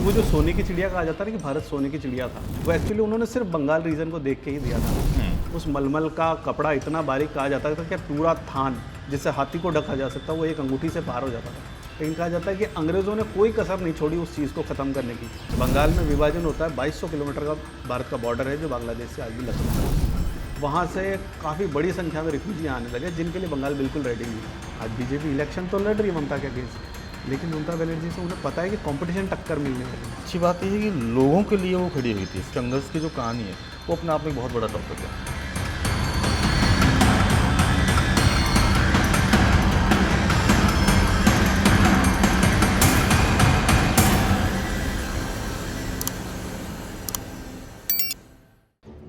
वो जो सोने की चिड़िया कहा जाता है ना कि भारत सोने की चिड़िया था, वो एक्चुअली उन्होंने सिर्फ बंगाल रीजन को देख के ही दिया था। उस मलमल का कपड़ा इतना बारीक कहा जाता था कि पूरा थान जिससे हाथी को ढका जा सकता वो एक अंगूठी से पार हो जाता था। लेकिन कहा जाता है कि अंग्रेज़ों ने कोई कसर नहीं छोड़ी उस चीज़ को ख़त्म करने की। बंगाल में विभाजन होता है, 2200 किलोमीटर का भारत का बॉर्डर है जो बांग्लादेश से आज भी लगता है। वहाँ से काफ़ी बड़ी संख्या में रिफ्यूजी आने लगे जिनके लिए बंगाल बिल्कुल रेडी नहीं है। आज बीजेपी इलेक्शन तो लड़ रही है ममता के अगेंस्ट, लेकिन ममता बनर्जी से उन्हें पता है कि कंपटीशन टक्कर मिलने वाली है। अच्छी बात यह है कि लोगों के लिए वो खड़ी हुई थी। संघर्ष की जो कहानी है वो अपने आप में बहुत बड़ा टॉपिक है।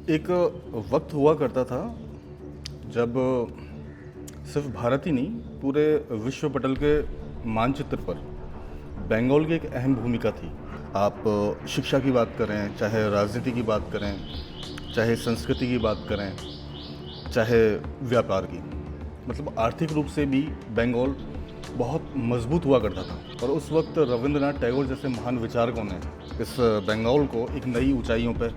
एक वक्त हुआ करता था जब सिर्फ भारत ही नहीं पूरे विश्व पटल के मानचित्र पर बंगाल की एक अहम भूमिका थी। आप शिक्षा की बात करें, चाहे राजनीति की बात करें, चाहे संस्कृति की बात करें, चाहे व्यापार की, मतलब आर्थिक रूप से भी बंगाल बहुत मजबूत हुआ करता था। और उस वक्त रविंद्रनाथ टैगोर जैसे महान विचारकों ने इस बंगाल को एक नई ऊंचाइयों पर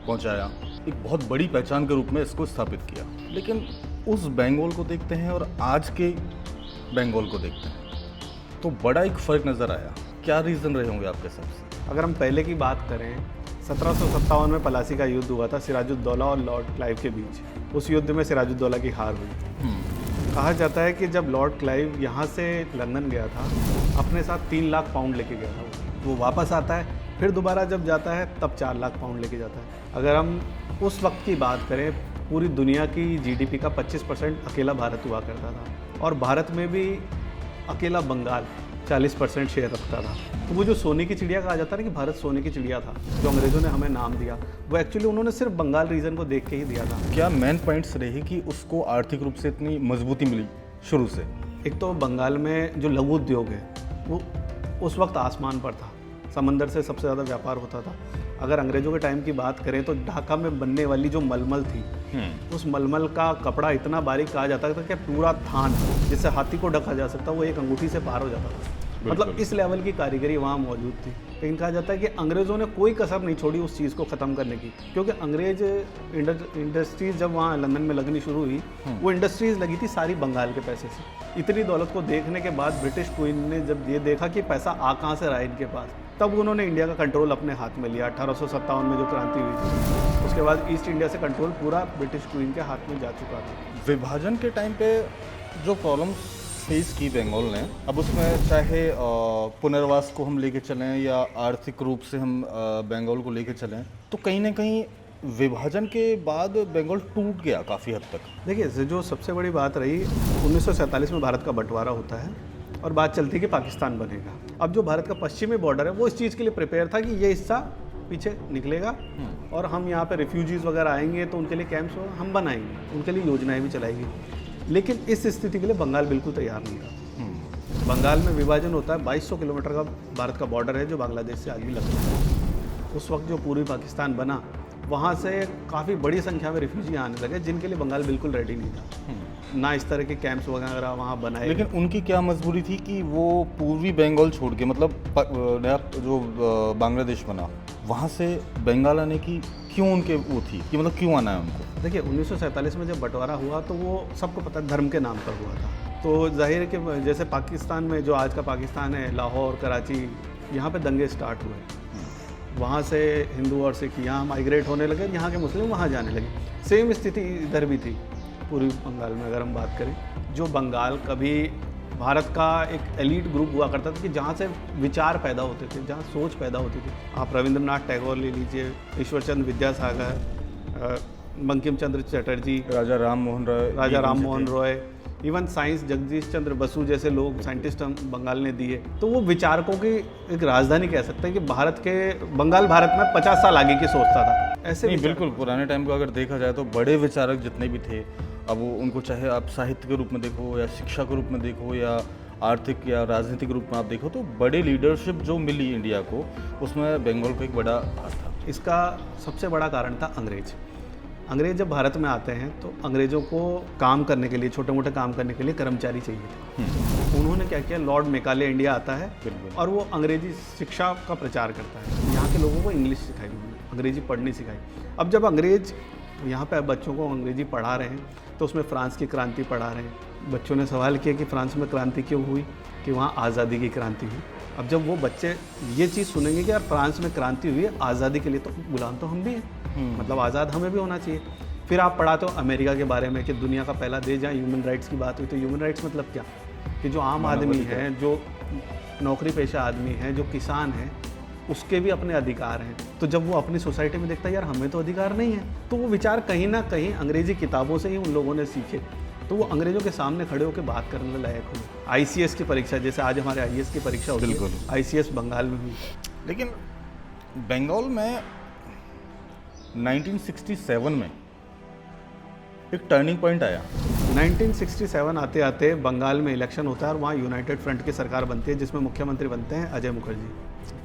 पहुंचाया, एक बहुत बड़ी पहचान के रूप में इसको स्थापित किया। लेकिन उस बंगाल को देखते हैं और आज के बंगाल को देखते हैं तो बड़ा एक फ़र्क नज़र आया। क्या रीज़न रहे होंगे आपके हिसाब से? अगर हम पहले की बात करें, 1757 में पलासी का युद्ध हुआ था सिराजुद्दौला और लॉर्ड क्लाइव के बीच। उस युद्ध में सिराजुद्दौला की हार हुई। कहा जाता है कि जब लॉर्ड क्लाइव यहाँ से लंदन गया था, अपने साथ 3 लाख पाउंड लेके गया था। वो वापस आता है, फिर दोबारा जब जाता है तब 4 लाख पाउंड लेके जाता है। अगर हम उस वक्त की बात करें, पूरी दुनिया की जीडीपी का 25% अकेला भारत हुआ करता था और भारत में भी अकेला बंगाल 40% शेयर रखता था। तो वो जो सोने की चिड़िया कहा जाता है ना कि भारत सोने की चिड़िया था, जो अंग्रेज़ों ने हमें नाम दिया, वो एक्चुअली उन्होंने सिर्फ बंगाल रीजन को देख के ही दिया था। क्या मेन पॉइंट्स रहे कि उसको आर्थिक रूप से इतनी मजबूती मिली शुरू से? एक तो बंगाल में जो लघु उद्योग है वो उस वक्त आसमान पर था, समंदर से सबसे ज़्यादा व्यापार होता था। अगर अंग्रेज़ों के टाइम की बात करें तो ढाका में बनने वाली जो मलमल थी, उस मलमल का कपड़ा इतना बारीक कहा जाता था कि पूरा थान जिससे हाथी को ढका जा सकता वो एक अंगूठी से पार हो जाता था। मतलब इस लेवल की कारीगरी वहाँ मौजूद थी। लेकिन कहा जाता है कि अंग्रेज़ों ने कोई कसर नहीं छोड़ी उस चीज़ को ख़त्म करने की, क्योंकि अंग्रेज इंडस्ट्रीज़ जब वहाँ लंदन में लगनी शुरू हुई, वो इंडस्ट्रीज़ लगी थी सारी बंगाल के पैसे से। इतनी दौलत को देखने के बाद ब्रिटिश क्वीन ने जब ये देखा कि पैसा आ कहाँ से रहा है इनके पास, तब उन्होंने इंडिया का कंट्रोल अपने हाथ में लिया। 1857 में जो क्रांति हुई थी, उसके बाद ईस्ट इंडिया से कंट्रोल पूरा ब्रिटिश क्वीन के हाथ में जा चुका था। विभाजन के टाइम पे जो प्रॉब्लम्स फेस की बंगाल ने, अब उसमें चाहे पुनर्वास को हम लेके चलें या आर्थिक रूप से हम बंगाल को लेके चलें, तो कहीं ना कहीं विभाजन के बाद बंगाल टूट गया काफ़ी हद तक। देखिए, जो सबसे बड़ी बात रही, 1947 में भारत का बंटवारा होता है और बात चलती है कि पाकिस्तान बनेगा। अब जो भारत का पश्चिमी बॉर्डर है वो इस चीज़ के लिए प्रिपेयर था कि ये हिस्सा पीछे निकलेगा और हम यहाँ पे रिफ्यूजीज़ वगैरह आएंगे तो उनके लिए कैंप्स हम बनाएंगे, उनके लिए योजनाएं भी चलाएंगी। लेकिन इस स्थिति के लिए बंगाल बिल्कुल तैयार नहीं था। बंगाल में विभाजन होता है, 2200 किलोमीटर का भारत का बॉर्डर है जो बांग्लादेश से आज भी लगता है। उस वक्त जो पूर्वी पाकिस्तान बना, वहाँ से काफ़ी बड़ी संख्या में रिफ्यूजी आने लगे जिनके लिए बंगाल बिल्कुल रेडी नहीं था। ना इस तरह के कैंप्स वगैरह वहाँ बनाए। लेकिन उनकी क्या मजबूरी थी कि वो पूर्वी बंगाल छोड़ के, मतलब नया जो बांग्लादेश बना, वहाँ से बंगाल आने की क्यों उनके वो थी कि मतलब क्यों आना है उनको? देखिए, 1947 में जब बंटवारा हुआ तो वो सबको पता है धर्म के नाम पर हुआ था। तो जाहिर है कि जैसे पाकिस्तान में जो आज का पाकिस्तान है, लाहौर, कराची, यहाँ पे दंगे स्टार्ट हुए। वहाँ से हिंदू और सिख यहाँ माइग्रेट होने लगे, यहाँ के मुस्लिम वहाँ जाने लगे। सेम स्थिति इधर भी थी पूर्वी बंगाल में। अगर हम बात करें, जो बंगाल कभी भारत का एक एलीट ग्रुप हुआ करता था कि जहाँ से विचार पैदा होते थे, जहाँ सोच पैदा होती थी। आप रविंद्रनाथ टैगोर ले लीजिए, ईश्वरचंद्र विद्यासागर, बंकिम चंद्र चटर्जी, राजा राम मोहन रॉय, इवन साइंस जगदीश चंद्र बसु जैसे लोग साइंटिस्ट हम बंगाल ने दिए। तो वो विचारकों की एक राजधानी कह सकते हैं कि बंगाल भारत में 50 साल आगे की सोचता था। ऐसे नहीं, बिल्कुल पुराने टाइम को अगर देखा जाए तो बड़े विचारक जितने भी थे, अब वो उनको चाहे आप साहित्य के रूप में देखो या शिक्षा के रूप में देखो या आर्थिक या राजनीतिक रूप में आप देखो, तो बड़े लीडरशिप जो मिली इंडिया को, उसमें बंगाल को एक बड़ा हाथ था। इसका सबसे बड़ा कारण था अंग्रेज जब भारत में आते हैं तो अंग्रेज़ों को काम करने के लिए, छोटे मोटे काम करने के लिए कर्मचारी चाहिए थे। उन्होंने क्या किया, लॉर्ड मेकाले इंडिया आता है बिल्कुल। और वो अंग्रेजी शिक्षा का प्रचार करता है। यहाँ के लोगों को इंग्लिश सिखाई, अंग्रेजी पढ़नी सिखाई। अब जब अंग्रेज यहाँ पे बच्चों को अंग्रेजी पढ़ा रहे हैं तो उसमें फ्रांस की क्रांति पढ़ा रहे हैं। बच्चों ने सवाल किया कि फ्रांस में क्रांति क्यों हुई, कि वहाँ आज़ादी की क्रांति हुई। अब जब वो बच्चे ये चीज़ सुनेंगे कि यार फ्रांस में क्रांति हुई है आज़ादी के लिए, तो गुलाम तो हम भी हैं, मतलब आज़ाद हमें भी होना चाहिए। फिर आप पढ़ाते हो अमेरिका के बारे में कि दुनिया का पहला देश जहाँ ह्यूमन राइट्स की बात हुई, तो ह्यूमन राइट्स मतलब क्या, कि जो आम आदमी है, जो नौकरी पेशा आदमी है, जो किसान है, उसके भी अपने अधिकार हैं। तो जब वो अपनी सोसाइटी में देखता है यार हमें तो अधिकार नहीं है, तो वो विचार कहीं ना कहीं अंग्रेजी किताबों से ही उन लोगों ने सीखे, तो वो अंग्रेजों के सामने खड़े होकर बात करने लायक हुए। आईसीएस की परीक्षा, जैसे आज हमारे आईएएस की परीक्षा होती है, आईसीएस बंगाल में हुई। लेकिन बंगाल में 1967 में एक टर्निंग पॉइंट आया। 1967 आते आते बंगाल में इलेक्शन होता है और वहाँ यूनाइटेड फ्रंट की सरकार बनती है, जिसमें मुख्यमंत्री बनते हैं अजय मुखर्जी।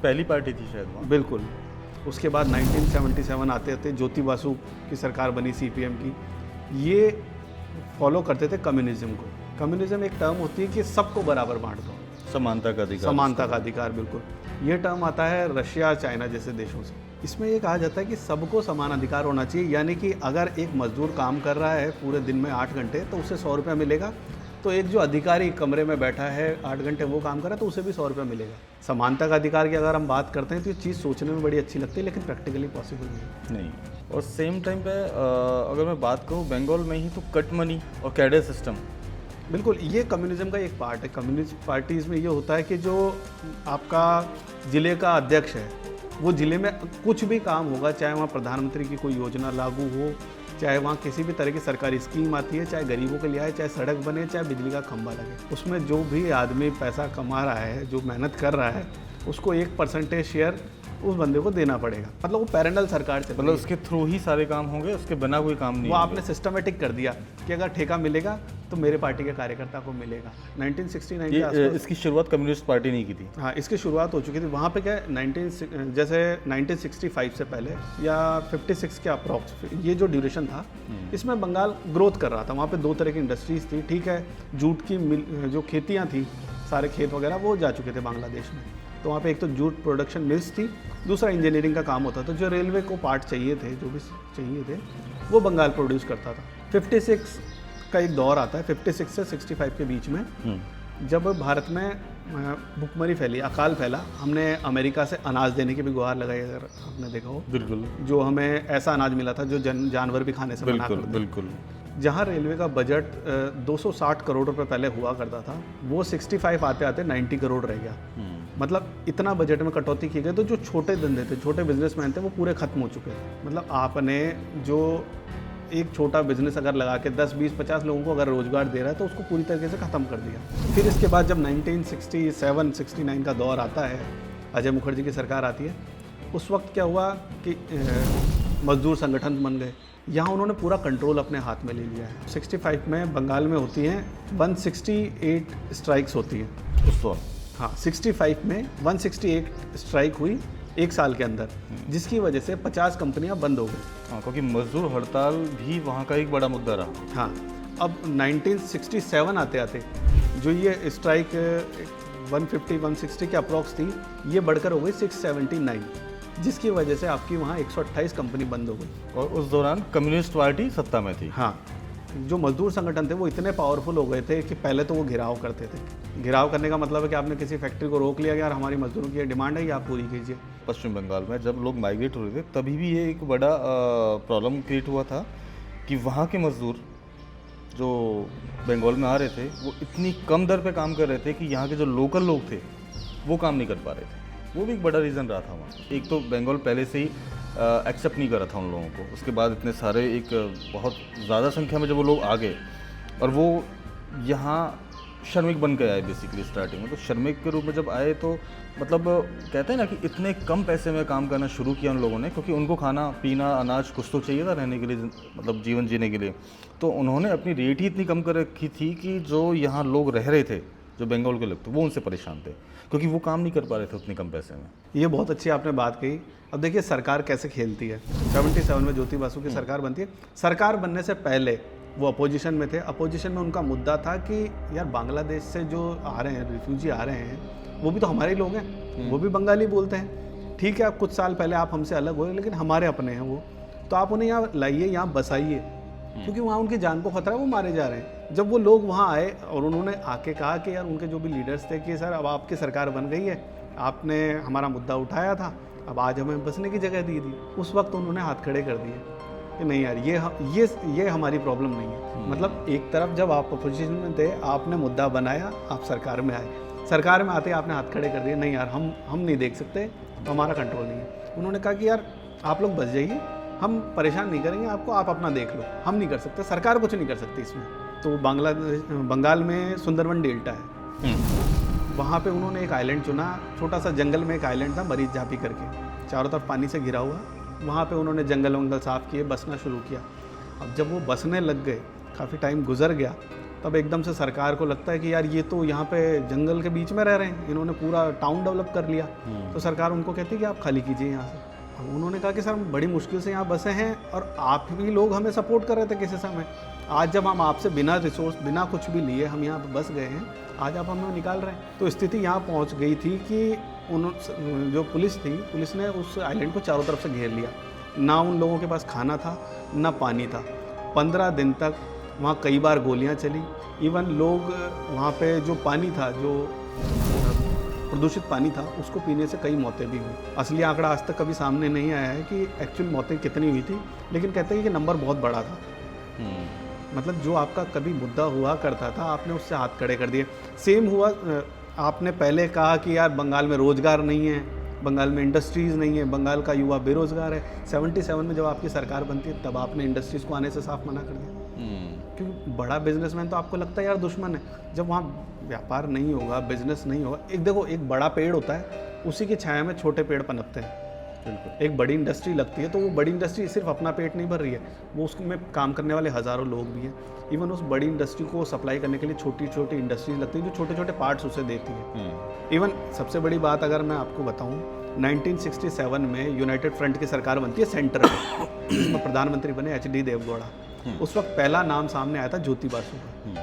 पहली पार्टी थी शायद वहाँ। बिल्कुल। उसके बाद 1977 आते आते ज्योति बासु की सरकार बनी सीपीएम की। ये फॉलो करते थे कम्युनिज्म को। कम्युनिज्म एक टर्म होती है कि सबको बराबर बांट दो, समानता का अधिकार। समानता का अधिकार, बिल्कुल। ये टर्म आता है रशिया, चाइना जैसे देशों से। इसमें ये कहा जाता है कि सबको समान अधिकार होना चाहिए, यानी कि अगर एक मजदूर काम कर रहा है पूरे दिन में 8 घंटे तो उसे 100 रुपया मिलेगा, तो एक जो अधिकारी कमरे में बैठा है 8 घंटे वो काम कर रहा है तो उसे भी 100 रुपया मिलेगा। समानता का अधिकार की अगर हम बात करते हैं तो ये चीज़ सोचने में बड़ी अच्छी लगती है, लेकिन प्रैक्टिकली पॉसिबल नहीं। और सेम टाइम पे अगर मैं बात करूँ बंगाल में ही, तो कट मनी और कैडर सिस्टम, बिल्कुल ये कम्युनिज्म का एक पार्ट है। कम्युनिस्ट पार्टीज़ में ये होता है कि जो आपका ज़िले का अध्यक्ष है, वो ज़िले में कुछ भी काम होगा, चाहे वहाँ प्रधानमंत्री की कोई योजना लागू हो, चाहे वहाँ किसी भी तरह की सरकारी स्कीम आती है, चाहे गरीबों के लिए आए, चाहे सड़क बने, चाहे बिजली का खंभा लगे, उसमें जो भी आदमी पैसा कमा रहा है, जो मेहनत कर रहा है, उसको 1% शेयर उस बंदे को देना पड़ेगा। मतलब वो पैरेंटल सरकार से, मतलब उसके थ्रू ही सारे काम होंगे, उसके बिना कोई काम नहीं। वो आपने सिस्टमेटिक कर दिया कि अगर ठेका मिलेगा तो मेरे पार्टी के कार्यकर्ता को मिलेगा। 1969 के आसपास इसकी शुरुआत कम्युनिस्ट पार्टी नहीं की थी। हाँ, इसकी शुरुआत हो चुकी थी। वहाँ पे क्या है, जैसे 1965 से पहले या 56 के अप्रॉक्स, ये जो ड्यूरेशन था, इसमें बंगाल ग्रोथ कर रहा था। वहाँ पे 2 तरह की इंडस्ट्रीज थी, ठीक है। जूट की मिल, जो खेतियाँ थी, सारे खेत वगैरह वो जा चुके थे बांग्लादेश में। तो वहाँ पे एक तो जूट प्रोडक्शन मिल्स थी, दूसरा इंजीनियरिंग का काम होता था। जो रेलवे को पार्ट चाहिए थे, जो भी चाहिए थे, वो बंगाल प्रोड्यूस करता था। 56 का एक दौर आता है, 56 से 65 के बीच में, जब भारत में भुखमरी फैली, अकाल फैला। हमने अमेरिका से अनाज देने की भी गुहार लगाई, अगर आपने देखा हो। बिल्कुल। जो हमें ऐसा अनाज मिला था जो जानवर भी खाने से मना करते। बिल्कुल। जहाँ रेलवे का बजट 260 करोड़ रुपए पहले हुआ करता था, वो 65 आते आते 90 करोड़ रह गया। मतलब इतना बजट में कटौती की गई, तो जो छोटे धंधे थे, छोटे बिजनेसमैन थे, वो पूरे खत्म हो चुके थे। मतलब आपने जो एक छोटा बिजनेस अगर लगा के 10, 20, 50 लोगों को अगर रोजगार दे रहा है, तो उसको पूरी तरीके से ख़त्म कर दिया। फिर इसके बाद जब 1967-69 का दौर आता है, अजय मुखर्जी की सरकार आती है, उस वक्त क्या हुआ कि मजदूर संगठन बन गए। यहाँ उन्होंने पूरा कंट्रोल अपने हाथ में ले लिया है। 65 में बंगाल में होती हैं 168 स्ट्राइक्स होती हैं उस वक्त। हाँ, 65 में 168 स्ट्राइक हुई एक साल के अंदर, जिसकी वजह से 50 कंपनियां बंद हो गई। हाँ, क्योंकि मजदूर हड़ताल भी वहाँ का एक बड़ा मुद्दा रहा। हाँ, अब 1967 आते आते जो ये स्ट्राइक 150-160 के अप्रॉक्स थी, ये बढ़कर हो गई 679, जिसकी वजह से आपकी वहाँ 128 कंपनी बंद हो गई। और उस दौरान कम्युनिस्ट पार्टी सत्ता में थी। हाँ, जो मजदूर संगठन थे वो इतने पावरफुल हो गए थे कि पहले तो वो घेराव करते थे। घेराव करने का मतलब है कि आपने किसी फैक्ट्री को रोक लिया कि यार हमारी मजदूरों की ये डिमांड है, ये आप पूरी कीजिए। पश्चिम बंगाल में जब लोग माइग्रेट हो रहे थे, तभी भी ये एक बड़ा प्रॉब्लम क्रिएट हुआ था कि वहाँ के मजदूर जो बंगाल में आ रहे थे, वो इतनी कम दर पे काम कर रहे थे कि यहाँ के जो लोकल लोग थे वो काम नहीं कर पा रहे थे। वो भी एक बड़ा रीज़न रहा था वहाँ। एक तो बंगाल पहले से ही एक्सेप्ट नहीं कर रहा था उन लोगों को। उसके बाद इतने सारे एक बहुत ज़्यादा संख्या में जब वो लोग आ गए और वो यहाँ श्रमिक बन के आए बेसिकली स्टार्टिंग में, तो श्रमिक के रूप में जब आए तो मतलब कहते हैं ना कि इतने कम पैसे में काम करना शुरू किया उन लोगों ने, क्योंकि उनको खाना पीना अनाज कुछ तो चाहिए था रहने के लिए, मतलब जीवन जीने के लिए। तो उन्होंने अपनी रेट ही इतनी कम कर रखी थी कि जो यहाँ लोग रह रहे थे, जो बंगाल के लोग थे, वो उनसे परेशान थे, क्योंकि वो काम नहीं कर पा रहे थे उतने कम पैसे में। ये बहुत अच्छी आपने बात कही। अब देखिए सरकार कैसे खेलती है। 77 में ज्योति बासु की सरकार बनती है। सरकार बनने से पहले वो अपोजिशन में थे। अपोजिशन में उनका मुद्दा था कि यार बांग्लादेश से जो आ रहे हैं रिफ्यूजी आ रहे हैं वो भी तो हमारे ही लोग हैं, वो भी बंगाली बोलते हैं। ठीक है, कुछ साल पहले आप हमसे अलग हुए लेकिन हमारे अपने हैं वो, तो आप उन्हें यहाँ लाइए, यहाँ बसाइए, क्योंकि वहाँ उनकी जान को खतरा है, वो मारे जा रहे हैं। जब वो लोग वहाँ आए और उन्होंने आके कहा कि यार उनके जो भी लीडर्स थे कि सर अब आपकी सरकार बन गई है, आपने हमारा मुद्दा उठाया था, अब आज हमें बसने की जगह दी थी, उस वक्त उन्होंने हाथ खड़े कर दिए कि नहीं यार ये हमारी प्रॉब्लम नहीं है। मतलब एक तरफ जब आप अपोजिशन में थे, आपने मुद्दा बनाया, आप सरकार में आए, सरकार में आते आपने हाथ खड़े कर दिए, नहीं यार हम नहीं देख सकते, हमारा कंट्रोल नहीं है। उन्होंने कहा कि यार आप लोग बस जाइए, हम परेशान नहीं करेंगे आपको, आप अपना देख लो, हम नहीं कर सकते, सरकार कुछ नहीं कर सकती इसमें। तो बंगाल में सुंदरवन डेल्टा है, वहाँ पे उन्होंने एक आइलैंड चुना, छोटा सा जंगल में एक आइलैंड था मरीज झापी करके, चारों तरफ पानी से घिरा हुआ। वहाँ पे उन्होंने जंगल वंगल साफ़ किए, बसना शुरू किया। अब जब वो बसने लग गए, काफ़ी टाइम गुजर गया, तब एकदम से सरकार को लगता है कि यार ये तो यहाँ पे जंगल के बीच में रह रहे हैं, इन्होंने पूरा टाउन डेवलप कर लिया। तो सरकार उनको कहती है कि आप खाली कीजिए यहाँ से। अब उन्होंने कहा कि सर हम बड़ी मुश्किल से यहाँ बसे हैं और आप भी लोग हमें सपोर्ट कर रहे थे किसी समय, आज जब हम आपसे बिना रिसोर्स बिना कुछ भी लिए हम यहाँ पर बस गए हैं, आज आप हमें निकाल रहे हैं। तो स्थिति यहाँ पहुँच गई थी कि जो पुलिस थी, पुलिस ने उस आइलैंड को चारों तरफ से घेर लिया। ना उन लोगों के पास खाना था, ना पानी था। 15 दिन तक वहाँ कई बार गोलियाँ चली। इवन लोग वहाँ पे जो पानी था, जो प्रदूषित पानी था, उसको पीने से कई मौतें भी हुई। असली आंकड़ा आज तक कभी सामने नहीं आया है कि एक्चुअल मौतें कितनी हुई थी, लेकिन कहते हैं कि नंबर बहुत बड़ा था। मतलब जो आपका कभी मुद्दा हुआ करता था, आपने उससे हाथ खड़े कर दिए। सेम हुआ, आपने पहले कहा कि यार बंगाल में रोज़गार नहीं है, बंगाल में इंडस्ट्रीज़ नहीं है, बंगाल का युवा बेरोज़गार है। 77 में जब आपकी सरकार बनती है, तब आपने इंडस्ट्रीज़ को आने से साफ मना कर दिया, क्योंकि बड़ा बिजनेसमैन तो आपको लगता है यार दुश्मन है। जब वहाँ व्यापार नहीं होगा, बिजनेस नहीं होगा, एक देखो एक बड़ा पेड़ होता है, उसी की छाया में छोटे पेड़ पनपते हैं। एक बड़ी इंडस्ट्री लगती है तो वो बड़ी इंडस्ट्री सिर्फ अपना पेट नहीं भर रही है, वो उसमें काम करने वाले हज़ारों लोग भी हैं। इवन उस बड़ी इंडस्ट्री को सप्लाई करने के लिए छोटी छोटी इंडस्ट्रीज लगती है जो छोटे छोटे पार्ट्स उसे देती है। इवन सबसे बड़ी बात अगर मैं आपको बताऊं, 1967 में यूनाइटेड फ्रंट की सरकार बनती है सेंटर में, जिसमें प्रधानमंत्री बने HD देवगौड़ा। उस वक्त पहला नाम सामने आया था ज्योति बासु का,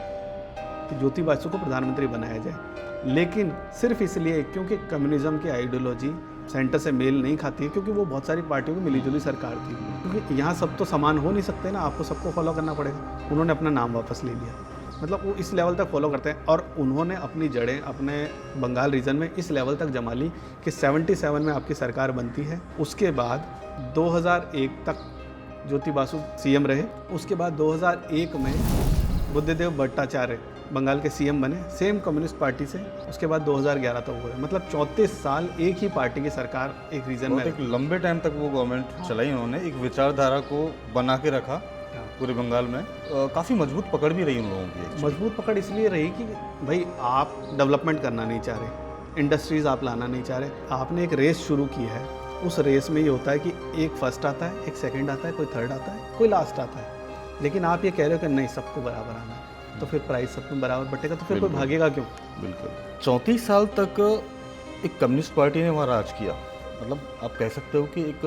कि ज्योति बासु को प्रधानमंत्री बनाया जाए, लेकिन सिर्फ इसलिए क्योंकि कम्युनिज्म की आइडियोलॉजी सेंटर से मेल नहीं खाती है, क्योंकि वो बहुत सारी पार्टियों की मिलीजुली सरकार थी। क्योंकि यहाँ सब तो समान हो नहीं सकते ना, आपको सबको फॉलो करना पड़ेगा। उन्होंने अपना नाम वापस ले लिया, मतलब वो इस लेवल तक फॉलो करते हैं। और उन्होंने अपनी जड़ें अपने बंगाल रीजन में इस लेवल तक जमा ली कि 77 में आपकी सरकार बनती है। उसके बाद 2001 तक ज्योति बासु CM रहे। उसके बाद 2001 में बुद्धदेव भट्टाचार्य बंगाल के CM बने, सेम कम्युनिस्ट पार्टी से। उसके बाद 2011 तक हुए, मतलब 34 साल एक ही पार्टी की सरकार एक रीजन में। एक लंबे टाइम तक वो गवर्नमेंट चलाई उन्होंने, एक विचारधारा को बना के रखा पूरे बंगाल में। काफ़ी मजबूत पकड़ भी रही उन लोगों की। मजबूत पकड़ इसलिए रही कि भाई आप डेवलपमेंट करना नहीं चाह रहे, इंडस्ट्रीज़ आप लाना नहीं चाह रहे, आपने एक रेस शुरू की है। उस रेस में ये होता है कि एक फर्स्ट आता है, एक सेकंड आता है, कोई थर्ड आता है, कोई लास्ट आता है। लेकिन आप ये कह रहे हो कि नहीं सबको बराबर आना है, तो फिर प्राइस सब में बराबर बटेगा, तो फिर कोई भागेगा क्यों? बिल्कुल। 34 साल तक एक कम्युनिस्ट पार्टी ने वहाँ राज किया, मतलब आप कह सकते हो कि एक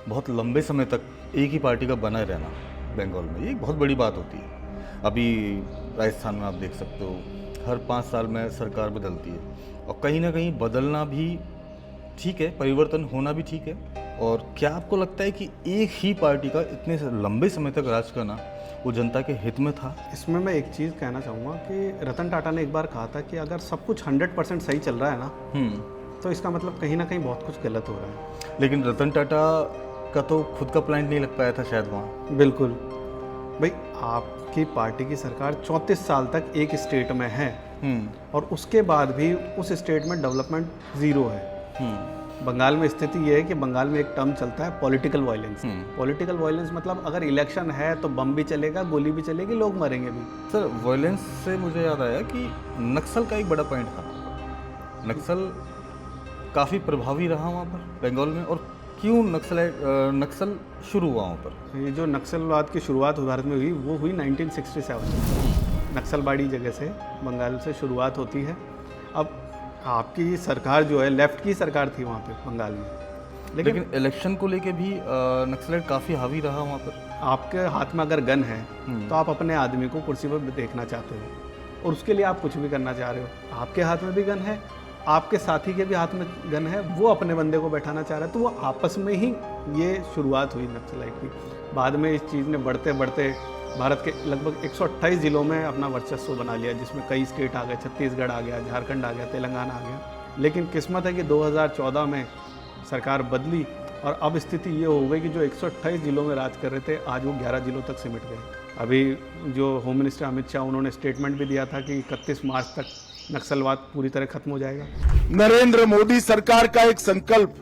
बहुत लंबे समय तक एक ही पार्टी का बना रहना बंगाल में, ये एक बहुत बड़ी बात होती है। अभी राजस्थान में आप देख सकते हो हर 5 साल में सरकार बदलती है, और कहीं ना कहीं बदलना भी ठीक है, परिवर्तन होना भी ठीक है। और क्या आपको लगता है कि एक ही पार्टी का इतने लंबे समय तक राज करना वो जनता के हित में था? इसमें मैं एक चीज़ कहना चाहूँगा कि रतन टाटा ने एक बार कहा था कि अगर सब कुछ 100% सही चल रहा है ना, तो इसका मतलब कहीं ना कहीं बहुत कुछ गलत हो रहा है। लेकिन रतन टाटा का तो खुद का प्लांट नहीं लग पाया था शायद वहाँ। बिल्कुल भाई, आपकी पार्टी की सरकार 34 साल तक एक स्टेट में है, और उसके बाद भी उस स्टेट में डेवलपमेंट ज़ीरो है। बंगाल में स्थिति ये है कि बंगाल में एक टर्म चलता है पॉलिटिकल वायलेंस। पॉलिटिकल वायलेंस मतलब अगर इलेक्शन है तो बम भी चलेगा, गोली भी चलेगी, लोग मरेंगे भी। सर, वायलेंस से मुझे याद आया कि नक्सल का एक बड़ा पॉइंट था। नक्सल काफ़ी प्रभावी रहा वहाँ पर बंगाल में, और क्यों नक्सल शुरू हुआ वहाँ पर? ये जो नक्सलवाद की शुरुआत भारत में हुई, वो हुई 1967। नक्सलबाड़ी जगह से बंगाल से शुरुआत होती है। अब आपकी सरकार जो है लेफ्ट की सरकार थी वहाँ पे बंगाल में, लेकिन इलेक्शन को लेके भी नक्सलाइट काफ़ी हावी रहा वहाँ पर। आपके हाथ में अगर गन है तो आप अपने आदमी को कुर्सी पर देखना चाहते हो और उसके लिए आप कुछ भी करना चाह रहे हो। आपके हाथ में भी गन है, आपके साथी के भी हाथ में गन है, वो अपने बंदे को बैठाना चाह रहा है। तो वो आपस में ही ये शुरुआत हुई नक्सलाइट की। बाद में इस चीज़ ने बढ़ते बढ़ते भारत के लगभग 128 जिलों में अपना वर्चस्व बना लिया, जिसमें कई स्टेट आ गए, छत्तीसगढ़ आ गया, झारखंड आ गया, तेलंगाना आ गया। लेकिन किस्मत है कि 2014 में सरकार बदली और अब स्थिति ये हो गई कि जो 128 जिलों में राज कर रहे थे आज वो 11 जिलों तक सिमट गए। अभी जो होम मिनिस्टर अमित शाह, उन्होंने स्टेटमेंट भी दिया था कि 31 मार्च तक नक्सलवाद पूरी तरह खत्म हो जाएगा। नरेंद्र मोदी सरकार का एक संकल्प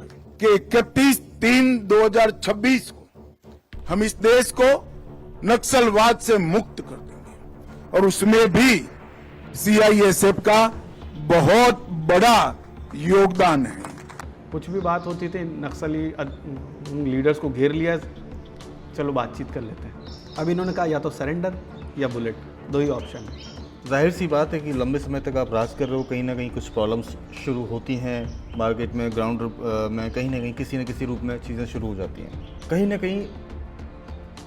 कि 31/3/2026 को हम इस देश को नक्सलवाद से मुक्त कर देंगे और उसमें भी सीआईएसएफ का बहुत बड़ा योगदान है। कुछ भी बात होती थी नक्सली लीडर्स को घेर लिया, चलो बातचीत कर लेते हैं। अब इन्होंने कहा या तो सरेंडर या बुलेट, दो ही ऑप्शन है। जाहिर सी बात है कि लंबे समय तक आप राज कर रहे हो, कहीं ना कहीं कुछ प्रॉब्लम्स शुरू होती हैं मार्केट में, ग्राउंड में कहीं ना कहीं किसी न किसी रूप में चीज़ें शुरू हो जाती हैं। कहीं ना कहीं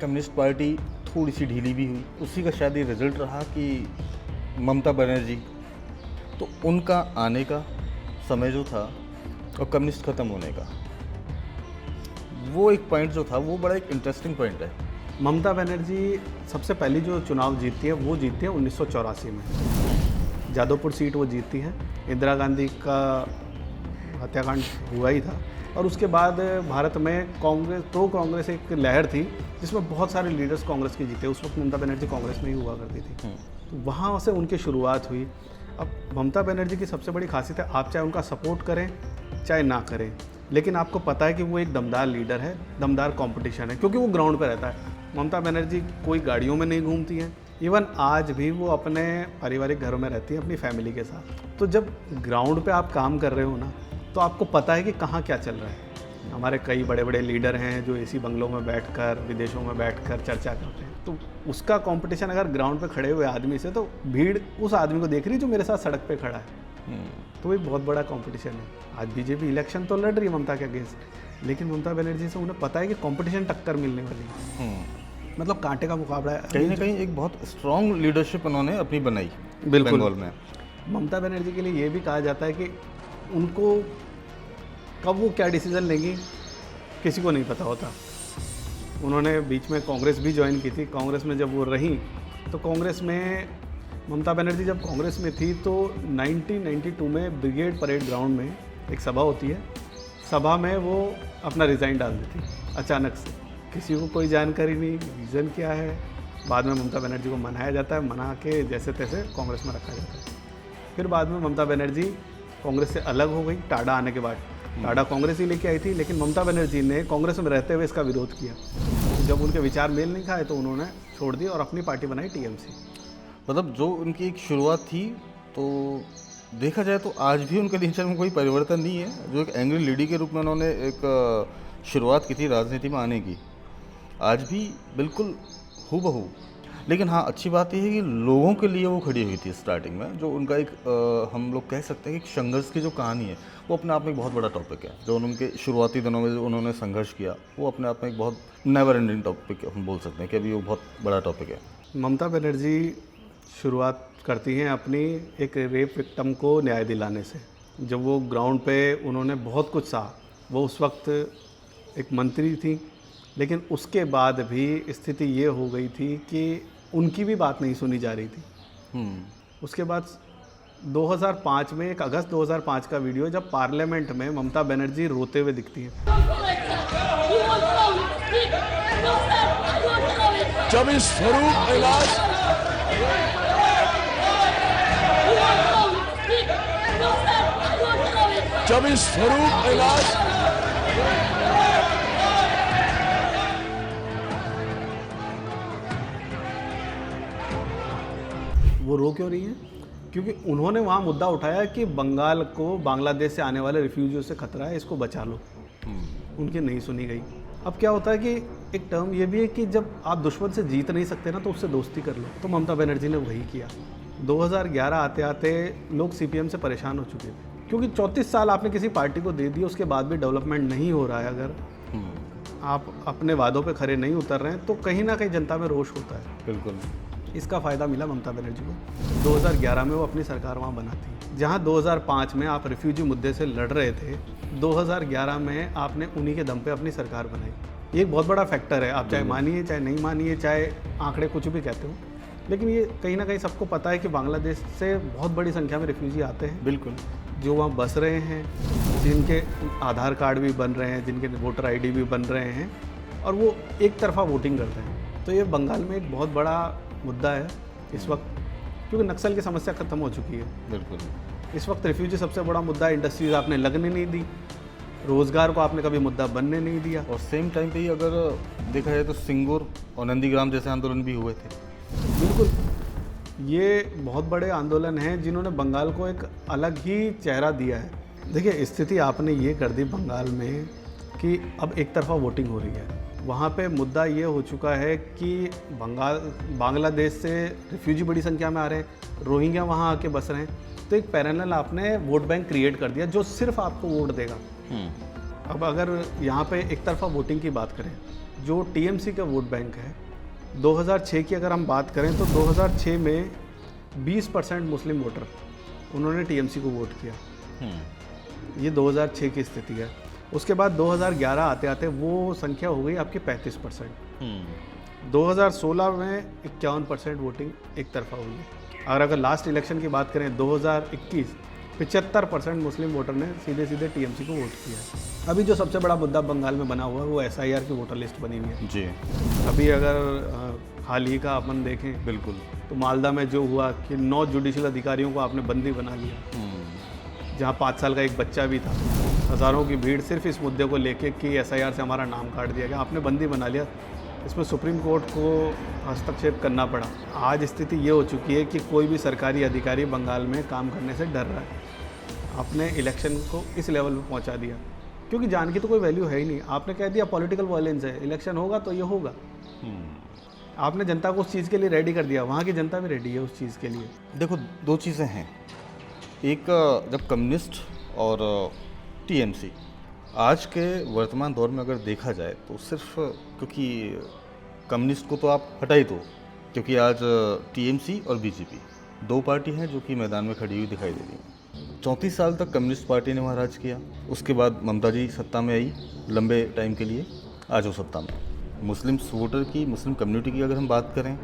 कम्युनिस्ट पार्टी थोड़ी सी ढीली भी हुई, उसी का शायद ये रिजल्ट रहा कि ममता बनर्जी, तो उनका आने का समय जो था और कम्युनिस्ट ख़त्म होने का, वो एक पॉइंट जो था वो बड़ा एक इंटरेस्टिंग पॉइंट है। ममता बनर्जी सबसे पहली जो चुनाव जीतती है वो जीतती है 1984 में। जादवपुर सीट वो जीतती है। इंदिरा गांधी का हत्याकांड हुआ ही था और उसके बाद भारत में कांग्रेस, प्रो कांग्रेस एक लहर थी जिसमें बहुत सारे लीडर्स कांग्रेस के जीते। उस वक्त ममता बनर्जी कांग्रेस में ही हुआ करती थी, तो वहाँ से उनकी शुरुआत हुई। अब ममता बनर्जी की सबसे बड़ी खासियत है, आप चाहे उनका सपोर्ट करें चाहे ना करें, लेकिन आपको पता है कि वो एक दमदार लीडर है, दमदार कंपटीशन है, क्योंकि वो ग्राउंड पे रहता है। ममता बनर्जी कोई गाड़ियों में नहीं घूमती हैं, इवन आज भी वो अपने पारिवारिक घरों में रहती हैं अपनी फैमिली के साथ। तो जब ग्राउंड पे आप काम कर रहे हो ना, तो आपको पता है कि कहाँ क्या चल रहा है। हमारे कई बड़े बड़े लीडर हैं जो एसी बंगलों में बैठकर, विदेशों में बैठकर चर्चा करते हैं, तो उसका कंपटीशन अगर ग्राउंड पे खड़े हुए आदमी से, तो भीड़ उस आदमी को देख रही जो मेरे साथ सड़क पे खड़ा है। तो ये बहुत बड़ा कंपटीशन है। आज बीजेपी इलेक्शन तो लड़ रही है ममता के अगेंस्ट, लेकिन ममता बनर्जी से उन्हें पता है कि कंपटीशन टक्कर मिलने वाली है, मतलब कांटे का मुकाबला है। कहीं ना कहीं एक बहुत स्ट्रॉन्ग लीडरशिप उन्होंने अपनी बनाई बंगाल में। ममता बनर्जी के लिए ये भी कहा जाता है कि उनको कब वो क्या डिसीजन लेंगी किसी को नहीं पता होता। उन्होंने बीच में कांग्रेस भी ज्वाइन की थी। कांग्रेस में जब वो रही तो कांग्रेस में ममता बनर्जी जब कांग्रेस में थी तो 1992 में ब्रिगेड परेड ग्राउंड में एक सभा होती है। सभा में वो अपना रिज़ाइन डाल देती अचानक से, किसी को कोई जानकारी नहीं, रीज़न क्या है। बाद में ममता बनर्जी को मनाया जाता है, मना के जैसे तैसे कांग्रेस में रखा जाता है। फिर बाद में ममता बनर्जी कांग्रेस से अलग हो गई टाडा आने के बाद। टाडा कांग्रेस ही लेके आई थी, लेकिन ममता बनर्जी ने कांग्रेस में रहते हुए इसका विरोध किया। जब उनके विचार मेल नहीं खाए तो उन्होंने छोड़ दी और अपनी पार्टी बनाई टीएमसी। मतलब जो उनकी एक शुरुआत थी, तो देखा जाए तो आज भी उनके नेचर में कोई परिवर्तन नहीं है। जो एक एंग्री लेडी के रूप में उन्होंने एक शुरुआत की थी राजनीति में आने की, आज भी बिल्कुल हूबहू। लेकिन हाँ, अच्छी बात यह है कि लोगों के लिए वो खड़ी हुई थी स्टार्टिंग में। जो उनका एक हम लोग कह सकते हैं कि संघर्ष की जो कहानी है वो अपने आप में एक बहुत बड़ा टॉपिक है। जो उनके शुरुआती दिनों में जो उन्होंने संघर्ष किया वो अपने आप में एक बहुत नेवर एंडिंग टॉपिक हम बोल सकते हैं कि अभी वो बहुत बड़ा टॉपिक है। ममता बनर्जी शुरुआत करती हैं अपनी एक रेप विक्टिम को न्याय दिलाने से। जब वो ग्राउंड पे उन्होंने बहुत कुछ सहा, वो उस वक्त एक मंत्री थी, लेकिन उसके बाद भी स्थिति ये हो गई थी कि उनकी भी बात नहीं सुनी जा रही थी। उसके बाद 2005 में एक अगस्त 2005 का वीडियो जब पार्लियामेंट में ममता बनर्जी रोते हुए दिखती है। जब इस स्वरूप इलाज वो रो क्यों रही है? क्योंकि उन्होंने वहाँ मुद्दा उठाया कि बंगाल को बांग्लादेश से आने वाले रिफ्यूजियों से खतरा है, इसको बचा लो। उनकी नहीं सुनी गई। अब क्या होता है कि एक टर्म ये भी है कि जब आप दुश्मन से जीत नहीं सकते ना, तो उससे दोस्ती कर लो। तो ममता बनर्जी ने वही किया। 2011 आते आते लोग सीपीएम से परेशान हो चुके थे। क्योंकि 34 साल आपने किसी पार्टी को दे दिए, उसके बाद भी डेवलपमेंट नहीं हो रहा है, अगर आप अपने वादों पे खरे नहीं उतर रहे हैं तो कहीं ना कहीं जनता में रोष होता है। बिल्कुल। इसका फ़ायदा मिला ममता बनर्जी को। 2011 में वो अपनी सरकार वहाँ बनाती, जहाँ 2005 में आप रिफ्यूजी मुद्दे से लड़ रहे थे, 2011 में आपने उन्हीं के दम पे अपनी सरकार बनाई। ये एक बहुत बड़ा फैक्टर है, आप चाहे मानिए चाहे नहीं मानिए, चाहे आंकड़े कुछ भी कहते हो, लेकिन ये कहीं ना कहीं सबको पता है कि बांग्लादेश से बहुत बड़ी संख्या में रिफ्यूजी आते हैं, बिल्कुल। जो वहाँ बस रहे हैं, जिनके आधार कार्ड भी बन रहे हैं, जिनके वोटर आईडी भी बन रहे हैं, और वो एक तरफा वोटिंग करते हैं। तो ये बंगाल में एक बहुत बड़ा मुद्दा है इस वक्त, क्योंकि नक्सल की समस्या खत्म हो चुकी है। बिल्कुल। इस वक्त रिफ्यूजी सबसे बड़ा मुद्दा है। इंडस्ट्रीज आपने लगने नहीं दी, रोज़गार को आपने कभी मुद्दा बनने नहीं दिया। और सेम टाइम पे ही अगर देखा जाए तो सिंगूर और नंदीग्राम जैसे आंदोलन भी हुए थे। बिल्कुल, ये बहुत बड़े आंदोलन हैं जिन्होंने बंगाल को एक अलग ही चेहरा दिया है। देखिए, स्थिति आपने ये कर दी बंगाल में कि अब एक तरफा वोटिंग हो रही है। वहाँ पे मुद्दा ये हो चुका है कि बांग्लादेश से रिफ्यूजी बड़ी संख्या में आ रहे हैं, रोहिंग्या वहाँ आके बस रहे हैं, तो एक पैरेलल आपने वोट बैंक क्रिएट कर दिया जो सिर्फ आपको वोट देगा। अब अगर यहाँ पे एक तरफा वोटिंग की बात करें, जो टीएमसी का वोट बैंक है, 2006 की अगर हम बात करें तो 2006 में 20% मुस्लिम वोटर उन्होंने टीएमसी को वोट किया। ये 2006 की स्थिति है। उसके बाद 2011 आते आते वो संख्या हो गई आपकी 35%। 2016 में 51% वोटिंग एक तरफा हुई है। और अगर लास्ट इलेक्शन की बात करें 2021, 75% मुस्लिम वोटर ने सीधे सीधे टीएमसी को वोट किया। अभी जो सबसे बड़ा मुद्दा बंगाल में बना हुआ है वो एसआईआर की वोटर लिस्ट बनी हुई है जी। अभी अगर हाल ही का अपन देखें, बिल्कुल। तो मालदा में जो हुआ कि 9 जुडिशियल अधिकारियों को आपने बंदी बना लिया, जहाँ 5 साल का एक बच्चा भी था। हज़ारों की भीड़ सिर्फ इस मुद्दे को लेके कि एसआईआर से हमारा नाम काट दिया गया, आपने बंदी बना लिया। इसमें सुप्रीम कोर्ट को हस्तक्षेप करना पड़ा। आज स्थिति ये हो चुकी है कि कोई भी सरकारी अधिकारी बंगाल में काम करने से डर रहा है। आपने इलेक्शन को इस लेवल पे पहुंचा दिया, क्योंकि जान की तो कोई वैल्यू है ही नहीं। आपने कह दिया पॉलिटिकल वायलेंस है, इलेक्शन होगा तो ये होगा। आपने जनता को उस चीज़ के लिए रेडी कर दिया, वहाँ की जनता भी रेडी है उस चीज़ के लिए। देखो, दो चीज़ें हैं। एक, जब कम्युनिस्ट और टीएमसी आज के वर्तमान दौर में अगर देखा जाए तो सिर्फ, क्योंकि कम्युनिस्ट को तो आप हटा ही दो, क्योंकि आज टीएमसी और बीजेपी दो पार्टी हैं जो कि मैदान में खड़ी हुई दिखाई दे रही हैं। 34 साल तक कम्युनिस्ट पार्टी ने वहाँ राज किया। उसके बाद ममता जी सत्ता में आई लंबे टाइम के लिए, आज वो सत्ता में। मुस्लिम वोटर की, मुस्लिम कम्युनिटी की अगर हम बात करें,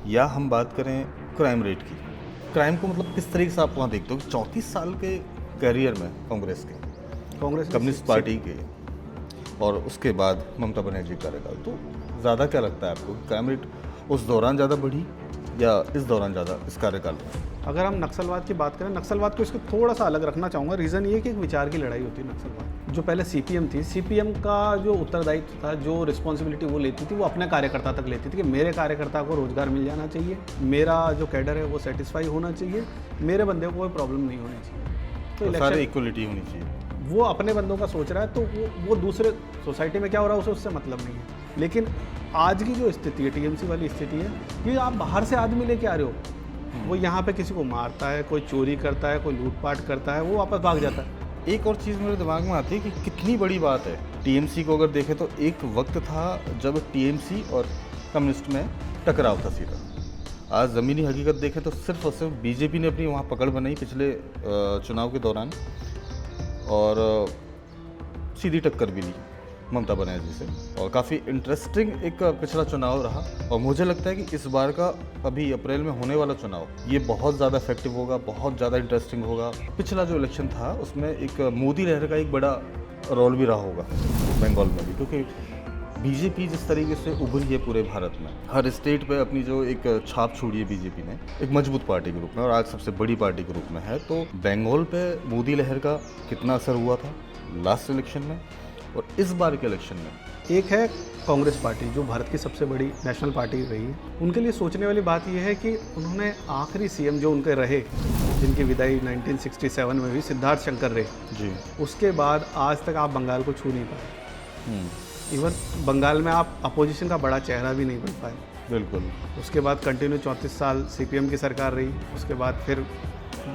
या हम बात करें क्राइम रेट की, क्राइम को मतलब किस तरीके से आप वहाँ देखते हो कि 34 साल के कैरियर में कांग्रेस कम्युनिस्ट पार्टी के, और उसके बाद ममता बनर्जी का कार्यकाल, तो ज़्यादा क्या लगता है आपको, क्राइम रेट उस दौरान ज़्यादा बढ़ी या इस दौरान ज़्यादा, इस कार्यकाल में? अगर हम नक्सलवाद की बात करें, नक्सलवाद को इसको थोड़ा सा अलग रखना चाहूँगा। रीज़न ये कि एक विचार की लड़ाई होती है नक्सलवाद। जो पहले सीपीएम थी, सीपीएम का जो उत्तरदायित्व था, जो रिस्पॉन्सिबिलिटी वो लेती थी, वो अपने कार्यकर्ता तक लेती थी कि मेरे कार्यकर्ता को रोजगार मिल जाना चाहिए, मेरा जो कैडर है वो सेटिस्फाई होना चाहिए, मेरे बंदे को कोई प्रॉब्लम नहीं होनी चाहिए। तो सारे इक्वलिटी होनी चाहिए। वो अपने बंदों का सोच रहा है, तो वो दूसरे सोसाइटी में क्या हो रहा है उसे उससे मतलब नहीं है। लेकिन आज की जो स्थिति है, टीएमसी वाली स्थिति है, कि आप बाहर से आदमी लेके आ रहे हो, वो यहाँ पे किसी को मारता है, कोई चोरी करता है, कोई लूटपाट करता है, वो वापस भाग जाता है। एक और चीज़ मेरे दिमाग में आती है कि कितनी बड़ी बात है। टीएमसी को अगर देखें तो एक वक्त था जब टीएमसी और कम्युनिस्ट में टकराव था सीधा। आज ज़मीनी हकीकत देखें तो सिर्फ और सिर्फ बीजेपी ने अपनी वहाँ पकड़ बनाई पिछले चुनाव के दौरान, और सीधी टक्कर भी ली ममता बनर्जी से, और काफ़ी इंटरेस्टिंग एक पिछला चुनाव रहा। और मुझे लगता है कि इस बार का अभी अप्रैल में होने वाला चुनाव ये बहुत ज़्यादा इफेक्टिव होगा, बहुत ज़्यादा इंटरेस्टिंग होगा। पिछला जो इलेक्शन था उसमें एक मोदी लहर का एक बड़ा रोल भी रहा होगा बंगाल में भी, क्योंकि बीजेपी जिस तरीके से उभरी है पूरे भारत में, हर स्टेट पे अपनी जो एक छाप छोड़ी है बीजेपी ने, एक मजबूत पार्टी के रूप में, और आज सबसे बड़ी पार्टी के रूप में है। तो बंगाल पे मोदी लहर का कितना असर हुआ था लास्ट इलेक्शन में और इस बार के इलेक्शन में? एक है कांग्रेस पार्टी, जो भारत की सबसे बड़ी नेशनल पार्टी रही है। उनके लिए सोचने वाली बात यह है कि उन्होंने आखिरी सीएम जो उनके रहे, जिनकी विदाई 1967 में हुई, सिद्धार्थ शंकर रे जी, उसके बाद आज तक आप बंगाल को छू नहीं पाए। इवन बंगाल में आप अपोजिशन का बड़ा चेहरा भी नहीं बन पाए। बिल्कुल। उसके बाद कंटिन्यू 34 साल सीपीएम की सरकार रही, उसके बाद फिर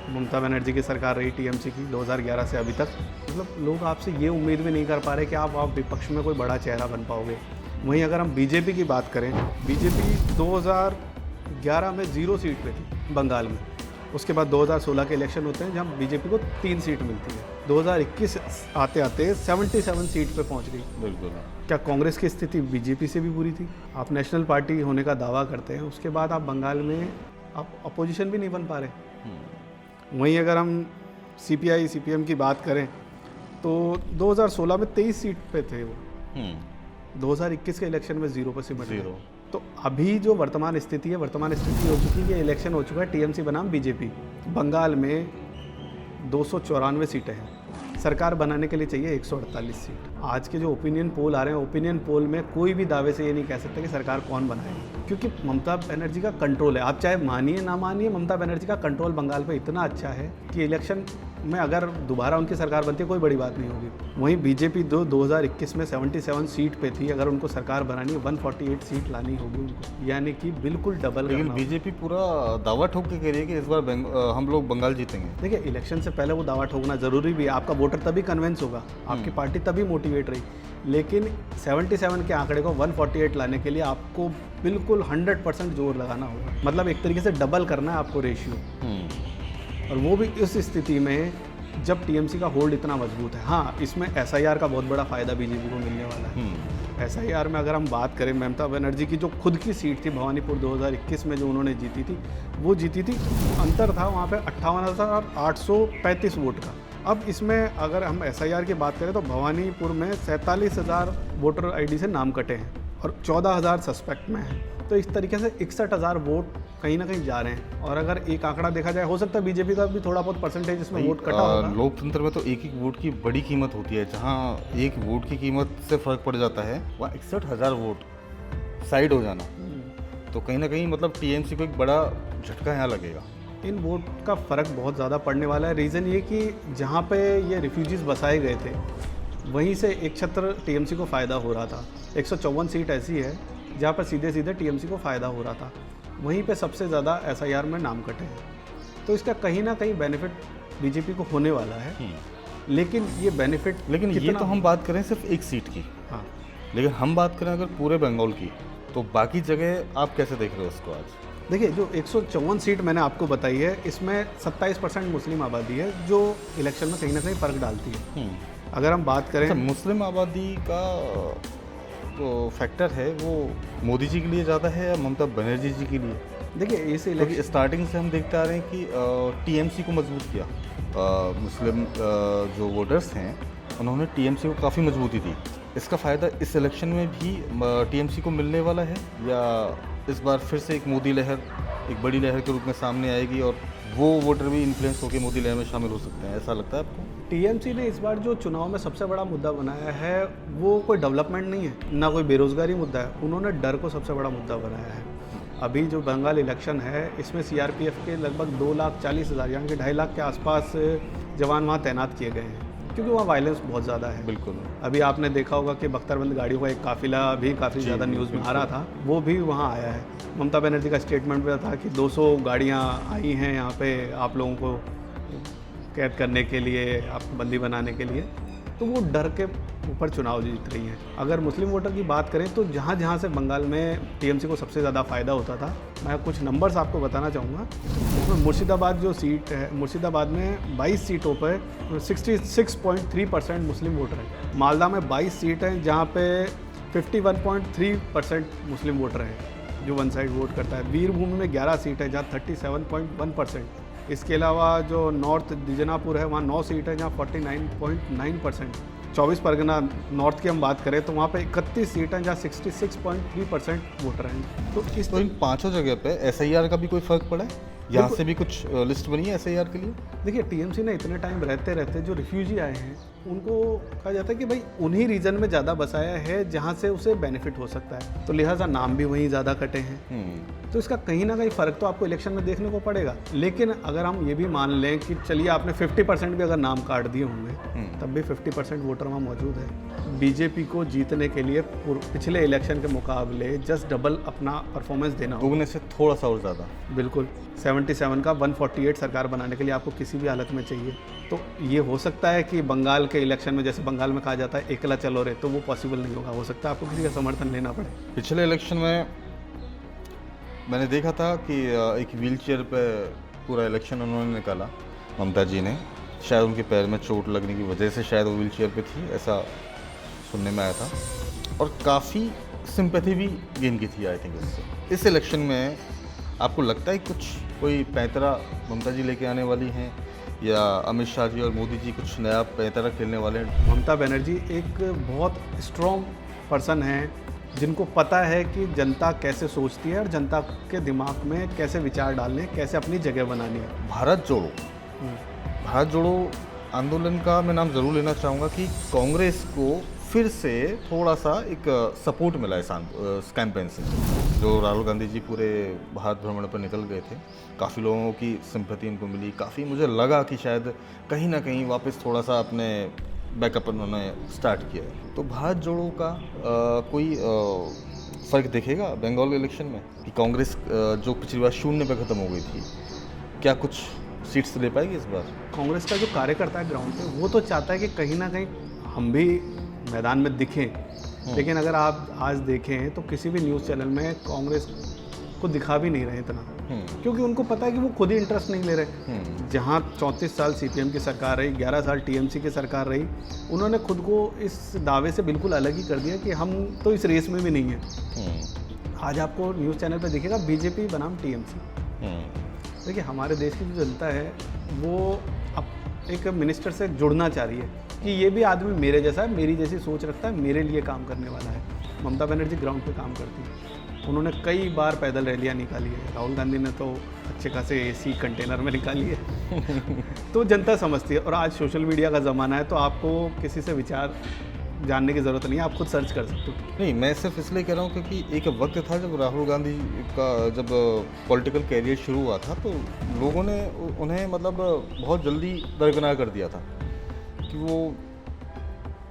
ममता बनर्जी की सरकार रही टीएमसी की 2011 से अभी तक, मतलब लोग आपसे ये उम्मीद भी नहीं कर पा रहे कि आप विपक्ष में कोई बड़ा चेहरा बन पाओगे। वहीं अगर हम बीजेपी की बात करें, बीजेपी 2011 में 0 सीट पे थी बंगाल में। उसके बाद 2016 के इलेक्शन होते हैं जहाँ बीजेपी को 3 सीट मिलती है। 2021 आते आते 77 सीट पे पहुंच गई। बिल्कुल। क्या कांग्रेस की स्थिति बीजेपी से भी बुरी थी? आप नेशनल पार्टी होने का दावा करते हैं, उसके बाद आप बंगाल में आप अपोजिशन भी नहीं बन पा रहे। वहीं अगर हम सीपीआई सीपीएम की बात करें तो 2016 में 23 सीट पे थे वो, 2021 के इलेक्शन में 0 पर सिमट गए। तो अभी जो वर्तमान स्थिति है, वर्तमान स्थिति हो चुकी है कि इलेक्शन हो चुका है टीएमसी बनाम बीजेपी। बंगाल में 294 सीटें हैं, सरकार बनाने के लिए चाहिए 148 सीट। आज के जो ओपिनियन पोल आ रहे हैं, ओपिनियन पोल में कोई भी दावे से ये नहीं कह सकता कि सरकार कौन बनाएगी, क्योंकि ममता बनर्जी का कंट्रोल है। आप चाहे मानिए ना मानिए, ममता बनर्जी का कंट्रोल बंगाल पे इतना अच्छा है कि इलेक्शन में अगर दोबारा उनकी सरकार बनती है कोई बड़ी बात नहीं होगी। वहीं बीजेपी 2021 में 77 सीट पे थी, अगर उनको सरकार बनानी है 148 सीट लानी होगी उनको, यानी कि बिल्कुल डबल। लेकिन बीजेपी पूरा दावा ठोक के कह रही है कि इस बार हम लोग बंगाल जीतेंगे। देखिए, इलेक्शन से पहले वो दावा ठोकना ज़रूरी भी है, आपका वोटर तभी कन्विंस होगा, आपकी पार्टी तभी मोटिवेट रही। लेकिन 77 के आंकड़े को 148 लाने के लिए आपको बिल्कुल 100% जोर लगाना होगा, मतलब एक तरीके से डबल करना है आपको रेशियो। और वो भी इस स्थिति में जब टीएमसी का होल्ड इतना मजबूत है। हाँ, इसमें एसआईआर का बहुत बड़ा फ़ायदा बीजेपी को मिलने वाला है। एसआईआर में अगर हम बात करें, ममता बनर्जी की जो खुद की सीट थी भवानीपुर 2021 में जो उन्होंने जीती थी, वो जीती थी, अंतर था वहाँ पे 58,835 वोट का। अब इसमें अगर हम एसआईआर की बात करें तो भवानीपुर में 47,000 वोटर आईडी से नाम कटे हैं और 14,000 सस्पेक्ट में हैं। तो इस तरीके से 61,000 वोट कहीं ना कहीं जा रहे हैं। और अगर एक आंकड़ा देखा जाए, हो सकता है बीजेपी का भी थोड़ा बहुत परसेंटेज इसमें वोट कटा होगा। लोकतंत्र में तो एक वोट की बड़ी कीमत होती है, जहाँ एक वोट की कीमत से फर्क पड़ जाता है, वहाँ 61,000 वोट साइड हो जाना, तो कहीं ना कहीं मतलब टीएमसी को एक बड़ा झटका यहाँ लगेगा। इन वोट का फ़र्क बहुत ज़्यादा पड़ने वाला है। रीज़न ये कि जहाँ पे ये रिफ्यूजीज़ बसाए गए थे, वहीं से एक छत्र टीएमसी को फ़ायदा हो रहा था। 154 सीट ऐसी है जहाँ पर सीधे सीधे टीएमसी को फ़ायदा हो रहा था, वहीं पे सबसे ज़्यादा एसआईआर में नाम कटे हैं। तो इसका कहीं ना कहीं बेनिफिट बीजेपी को होने वाला है। लेकिन ये बेनिफिट, लेकिन ये तो हम बात करें सिर्फ एक सीट की। हाँ, लेकिन हम बात करें अगर पूरे बंगाल की, तो बाकी जगह आप कैसे देख रहे हो उसको? आज देखिए, जो 154 सीट मैंने आपको बताई है, इसमें 27% मुस्लिम आबादी है जो इलेक्शन में कहीं ना कहीं फ़र्क डालती है। अगर हम बात करें, मुस्लिम आबादी का जो फैक्टर है वो मोदी जी के लिए ज़्यादा है या ममता बनर्जी जी के लिए? देखिए, इस क्योंकि स्टार्टिंग से हम देखते आ रहे हैं कि टीएमसी को मजबूत किया, मुस्लिम जो वोटर्स हैं उन्होंने टीएमसी को काफ़ी मजबूती दी। इसका फ़ायदा इस इलेक्शन में भी टीएमसी को मिलने वाला है, या इस बार फिर से एक मोदी लहर, एक बड़ी लहर के रूप में सामने आएगी और वो वोटर भी इन्फ्लुएंस होकर मोदी लहर में शामिल हो सकते हैं? ऐसा लगता है आपको? टीएमसी ने इस बार जो चुनाव में सबसे बड़ा मुद्दा बनाया है वो कोई डेवलपमेंट नहीं है, ना कोई बेरोजगारी मुद्दा है, उन्होंने डर को सबसे बड़ा मुद्दा बनाया है। अभी जो बंगाल इलेक्शन है, इसमें सीआरपीएफ के लगभग 2,40,000 यानी कि 2.5 लाख के आसपास जवान वहाँ तैनात किए गए हैं, क्योंकि वहाँ वायलेंस बहुत ज़्यादा है। बिल्कुल। अभी आपने देखा होगा कि बख्तरबंद गाड़ियों का एक काफिला भी काफ़ी ज़्यादा न्यूज़ में आ रहा था, वो भी वहाँ आया है। ममता बनर्जी का स्टेटमेंट भी था कि 200 गाड़ियाँ आई हैं यहाँ पे आप लोगों को कैद करने के लिए, आपको बंदी बनाने के लिए। तो वो डर के ऊपर चुनाव जीत रही हैं। अगर मुस्लिम वोटर की बात करें तो जहाँ जहाँ से बंगाल में टीएमसी को सबसे ज़्यादा फ़ायदा होता था, मैं कुछ नंबर्स आपको बताना चाहूँगा। उसमें मुर्शिदाबाद जो सीट है, मुर्शिदाबाद में 22 सीटों पर 66.3% मुस्लिम वोटर हैं। मालदा में 22 सीट हैं जहाँ पे 51.3% मुस्लिम वोटर हैं जो वन साइड वोट करता है। वीरभूमि में 11 सीट है जहाँ 37.1%। इसके अलावा जो नॉर्थ दिजनापुर है वहाँ 9 सीट है जहाँ 49.9%। 24 परगना नॉर्थ की हम बात करें तो वहाँ पे 31 सीट हैं जहाँ 66.3% वोटर हैं। तो इन पांचों जगह पे एसआईआर का भी कोई फर्क पड़ा है? यहाँ से भी कुछ लिस्ट बनी है एसआईआर के लिए? देखिए, टीएमसी ने इतने टाइम रहते रहते जो रिफ्यूजी आए हैं उनको कहा जाता है कि भाई उन्हीं रीजन में ज़्यादा बसाया है जहाँ से उसे बेनिफिट हो सकता है, तो लिहाजा नाम भी वहीं ज़्यादा कटे हैं। तो इसका कहीं ना कहीं फ़र्क तो आपको इलेक्शन में देखने को पड़ेगा। लेकिन अगर हम ये भी मान लें कि चलिए आपने 50% भी अगर नाम काट दिए होंगे, तब भी 50% वोटर वहाँ मौजूद है। बीजेपी को जीतने के लिए पिछले इलेक्शन के मुकाबले जस्ट डबल अपना परफॉर्मेंस देना होगा, दोगुने से थोड़ा सा और ज़्यादा। बिल्कुल 77 का 148 सरकार बनाने के लिए आपको किसी भी हालत में चाहिए। तो ये हो सकता है कि बंगाल के इलेक्शन में, जैसे बंगाल में कहा जाता है एकला चलो रे, तो वो पॉसिबल नहीं होगा। हो सकता है आपको किसी का समर्थन लेना पड़े। पिछले इलेक्शन में मैंने देखा था कि एक व्हील चेयर पर पूरा इलेक्शन उन्होंने निकाला, ममता जी ने। शायद उनके पैर में चोट लगने की वजह से शायद वो व्हील चेयर पर थी, ऐसा सुनने में आया था। और काफ़ी सिंपैथी भी गेन की थी आई थिंक इससे। इस इलेक्शन में आपको लगता है कुछ कोई पैंतरा ममता जी लेके आने वाली हैं, या अमित शाह जी और मोदी जी कुछ नया पैंतरा खेलने वाले हैं? ममता बनर्जी एक बहुत स्ट्रॉन्ग पर्सन है, जिनको पता है कि जनता कैसे सोचती है और जनता के दिमाग में कैसे विचार डालने हैं, कैसे अपनी जगह बनानी है। भारत जोड़ो आंदोलन का मैं नाम ज़रूर लेना चाहूँगा कि कांग्रेस को फिर से थोड़ा सा एक सपोर्ट मिला इस कैंपेन से। जो राहुल गांधी जी पूरे भारत भ्रमण पर निकल गए थे, काफ़ी लोगों की सिंपैथी उनको मिली। काफ़ी मुझे लगा कि शायद कहीं ना कहीं वापस थोड़ा सा अपने बैकअप उन्होंने स्टार्ट किया है। तो भारत जोड़ो का कोई फ़र्क दिखेगा बंगाल के इलेक्शन में कि कांग्रेस जो पिछली बार 0 पे ख़त्म हो गई थी, क्या कुछ सीट्स ले पाएगी इस बार? कांग्रेस का जो कार्यकर्ता है ग्राउंड पे, वो तो चाहता है कि कहीं ना कहीं हम भी मैदान में दिखें। लेकिन अगर आप आज देखें तो किसी भी न्यूज़ चैनल में कांग्रेस को दिखा भी नहीं रहे इतना, क्योंकि उनको पता है कि वो खुद ही इंटरेस्ट नहीं ले रहे। जहाँ 34 साल सीपीएम की सरकार रही, 11 साल टीएमसी की सरकार रही, उन्होंने खुद को इस दावे से बिल्कुल अलग ही कर दिया कि हम तो इस रेस में भी नहीं हैं। आज आपको न्यूज़ चैनल पर दिखेगा बीजेपी बनाम टीएमसी। देखिए, हमारे देश की जो जनता है वो अब एक मिनिस्टर से जुड़ना चाह रही है कि ये भी आदमी मेरे जैसा है, मेरी जैसी सोच रखता है, मेरे लिए काम करने वाला है। ममता बनर्जी ग्राउंड पे काम करती है। उन्होंने कई बार पैदल रैलियाँ निकाली है। राहुल गांधी ने तो अच्छे खासे एसी कंटेनर में निकाली है। तो जनता समझती है। और आज सोशल मीडिया का ज़माना है, तो आपको किसी से विचार जानने की ज़रूरत नहीं है, आप खुद सर्च कर सकते हो। नहीं, मैं सिर्फ इसलिए कह रहा हूँ क्योंकि एक वक्त था जब राहुल गांधी का जब पॉलिटिकल कैरियर शुरू हुआ था, तो लोगों ने उन्हें मतलब बहुत जल्दी दरकिनार कर दिया था कि वो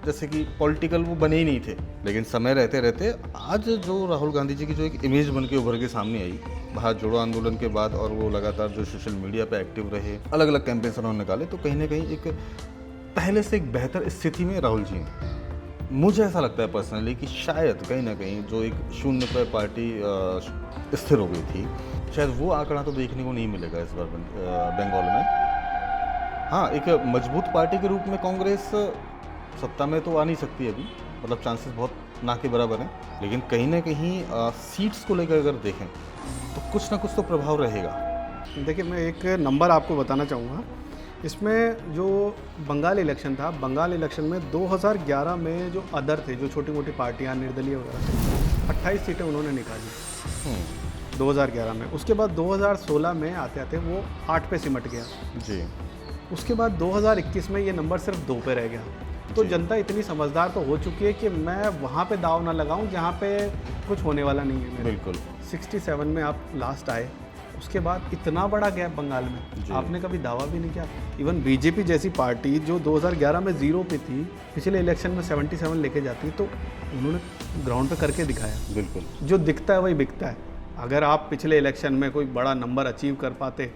जैसे कि पॉलिटिकल वो बने ही नहीं थे। लेकिन समय रहते रहते आज जो राहुल गांधी जी की जो एक इमेज बन के उभर के सामने आई भारत जोड़ो आंदोलन के बाद, और वो लगातार जो सोशल मीडिया पे एक्टिव रहे, अलग अलग कैंपेन्स उन्होंने निकाले, तो कहीं ना कहीं एक पहले से एक बेहतर स्थिति में राहुल जी हैं। मुझे ऐसा लगता है पर्सनली कि शायद कहीं ना कहीं जो एक 0 पर पार्टी स्थिर हो गई थी, शायद वो आंकड़ा तो देखने को नहीं मिलेगा इस बार बंगाल में। हाँ, एक मजबूत पार्टी के रूप में कांग्रेस सत्ता में तो आ नहीं सकती अभी, मतलब चांसेस बहुत ना के बराबर हैं। लेकिन कहीं ना कहीं सीट्स को लेकर अगर देखें तो कुछ ना कुछ तो प्रभाव रहेगा। देखिए, मैं एक नंबर आपको बताना चाहूँगा। इसमें जो बंगाल इलेक्शन था, बंगाल इलेक्शन में 2011 में जो अदर थे, जो छोटी मोटी पार्टियां निर्दलीय वगैरह, 28 सीटें उन्होंने निकाली 2011 में। उसके बाद 2016 में आते आते वो 8 पे सिमट गया जी। उसके बाद 2021 में ये नंबर सिर्फ 2 पे रह गया। तो जनता इतनी समझदार तो हो चुकी है कि मैं वहाँ पे दाव ना लगाऊं जहाँ पे कुछ होने वाला नहीं है मेरे। बिल्कुल। 67 में आप लास्ट आए, उसके बाद इतना बड़ा गैप बंगाल में आपने कभी दावा भी नहीं किया। इवन बीजेपी जैसी पार्टी जो 2011 में 0 पे थी, पिछले इलेक्शन में 77 लेके जाती, तो उन्होंने ग्राउंड पे करके दिखाया। बिल्कुल, जो दिखता है वही बिकता है। अगर आप पिछले इलेक्शन में कोई बड़ा नंबर अचीव कर पाते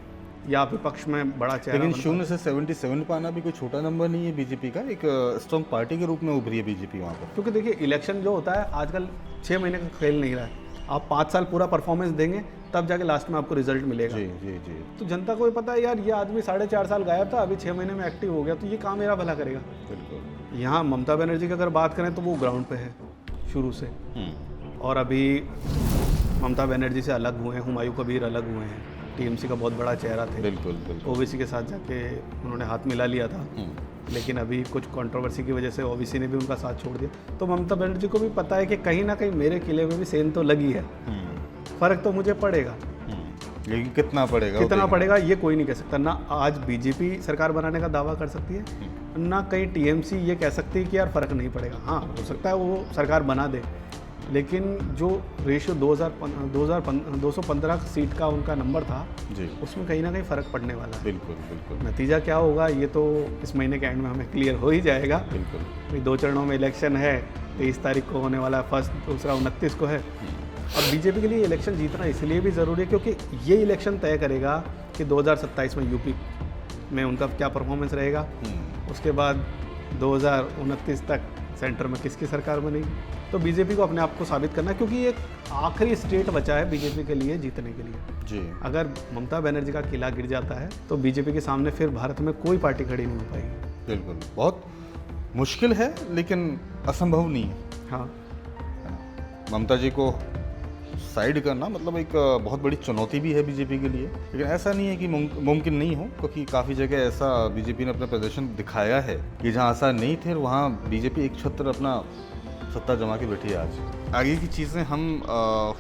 या विपक्ष में बड़ा चेहरा, लेकिन 0 से 77 पर आना भी कोई छोटा नंबर नहीं है बीजेपी का। एक स्ट्रॉन्ग पार्टी के रूप में उभरी है बीजेपी वहाँ पर। क्योंकि देखिए, इलेक्शन जो होता है आजकल 6 महीने का खेल नहीं रहा है। आप 5 साल पूरा परफॉर्मेंस देंगे तब जाके लास्ट में आपको रिजल्ट मिलेगा। जी जी जी। तो जनता को भी पता है यार, ये आदमी 4.5 साल गायब था, अभी 6 महीने में एक्टिव हो गया, तो ये काम मेरा भला करेगा। बिल्कुल। यहाँ ममता बनर्जी की अगर बात करें तो वो ग्राउंड पे है शुरू से, और अभी ममता बनर्जी से अलग हुए हैं, हुमायूं कबीर अलग हुए हैं, टीएमसी का बहुत बड़ा चेहरा थे। बिल्कुल बिल्कुल। ओबीसी के साथ जाके उन्होंने हाथ मिला लिया था, लेकिन अभी कुछ कंट्रोवर्सी की वजह से ओबीसी ने भी उनका साथ छोड़ दिया। तो ममता बनर्जी को भी पता है कि कहीं ना कहीं मेरे किले में भी सेंध तो लगी है, फर्क तो मुझे पड़ेगा। लेकिन कितना पड़ेगा, कितना पड़ेगा ये कोई नहीं कह सकता। ना आज बीजेपी सरकार बनाने का दावा कर सकती है, ना कहीं टीएमसी ये कह सकती है कि यार फर्क नहीं पड़ेगा। हाँ, हो सकता है वो सरकार बना दे, लेकिन जो रेशियो 215 सीट का उनका नंबर था जी, उसमें कहीं ना कहीं फ़र्क पड़ने वाला है। बिल्कुल बिल्कुल। नतीजा क्या होगा ये तो इस महीने के एंड में हमें क्लियर हो ही जाएगा। बिल्कुल। भाई 2 चरणों में इलेक्शन है, 23 तारीख को होने वाला है, फर्स्ट, दूसरा 29 को है। अब बीजेपी के लिए इलेक्शन जीतना इसलिए भी ज़रूरी है क्योंकि ये इलेक्शन तय करेगा कि 2027 में यूपी में उनका क्या परफॉर्मेंस रहेगा, उसके बाद 2029 तक सेंटर में किसकी सरकार बनेगी। तो बीजेपी को अपने आप को साबित करना है क्योंकि ये आखिरी स्टेट बचा है बीजेपी के लिए जीतने के लिए। जी, अगर ममता बनर्जी का किला गिर जाता है तो बीजेपी के सामने फिर भारत में कोई पार्टी खड़ी नहीं हो पाएगी। बिल्कुल, बहुत मुश्किल है लेकिन असंभव नहीं है। हाँ, है ना? ममता जी को साइड करना मतलब एक बहुत बड़ी चुनौती भी है बीजेपी के लिए, लेकिन ऐसा नहीं है कि मुमकिन नहीं हो, क्योंकि काफ़ी जगह ऐसा बीजेपी ने अपना प्रदर्शन दिखाया है कि जहां आसार नहीं थे वहां बीजेपी एक छत्र अपना सत्ता जमा के बैठी है। आज आगे की चीज़ें हम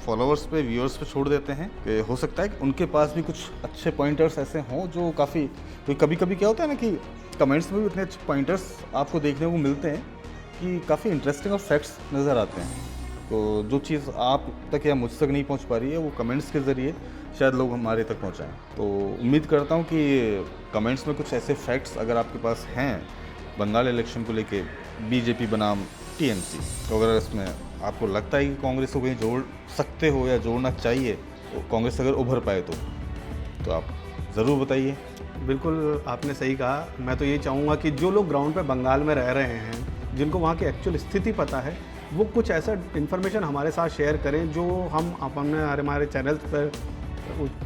फॉलोअर्स पे, व्यूअर्स पे छोड़ देते हैं कि हो सकता है कि उनके पास भी कुछ अच्छे पॉइंटर्स ऐसे हों जो काफ़ी, तो कभी कभी क्या होता है ना कि कमेंट्स में भी इतने अच्छे पॉइंटर्स आपको देखने को मिलते हैं कि काफ़ी इंटरेस्टिंग और फैक्ट्स नज़र आते हैं। तो जो चीज़ आप तक या मुझ तक नहीं पहुंच पा रही है वो कमेंट्स के ज़रिए शायद लोग हमारे तक पहुंचाएं। तो उम्मीद करता हूं कि कमेंट्स में कुछ ऐसे फैक्ट्स अगर आपके पास हैं बंगाल इलेक्शन को लेके, बीजेपी बनाम टीएमसी, तो अगर इसमें आपको लगता है कि कांग्रेस को कहीं जोड़ सकते हो या जोड़ना चाहिए, तो कांग्रेस अगर उभर पाए तो आप ज़रूर बताइए। बिल्कुल आपने सही कहा। मैं तो ये चाहूँगा कि जो लोग ग्राउंड पे बंगाल में रह रहे हैं, जिनको वहाँ की एक्चुअल स्थिति पता है, वो कुछ ऐसा इन्फॉर्मेशन हमारे साथ शेयर करें जो हम अपने हमारे चैनल्स पर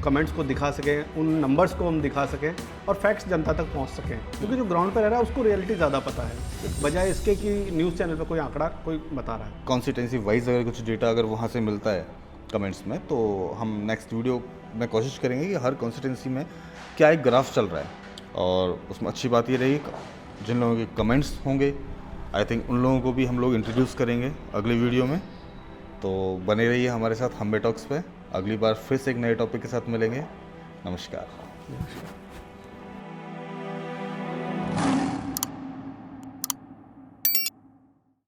कमेंट्स को दिखा सकें, उन नंबर्स को हम दिखा सकें और फैक्ट्स जनता तक पहुंच सकें, क्योंकि जो ग्राउंड पर रह रहा है उसको रियलिटी ज़्यादा पता है, बजाय इसके कि न्यूज़ चैनल पर कोई आंकड़ा कोई बता रहा है। कॉन्स्टिट्यूंसी वाइज अगर कुछ डेटा अगर वहाँ से मिलता है कमेंट्स में, तो हम नेक्स्ट वीडियो में कोशिश करेंगे कि हर कॉन्स्टिट्यूंसी में क्या एक ग्राफ चल रहा है, और उसमें अच्छी बात ये रहेगी जिन लोगों के कमेंट्स होंगे आई थिंक उन लोगों को भी हम लोग इंट्रोड्यूस करेंगे अगली वीडियो में। तो बने रहिए हमारे साथ हम्बे टॉक्स पे। अगली बार फिर से एक नए टॉपिक के साथ मिलेंगे। नमस्कार।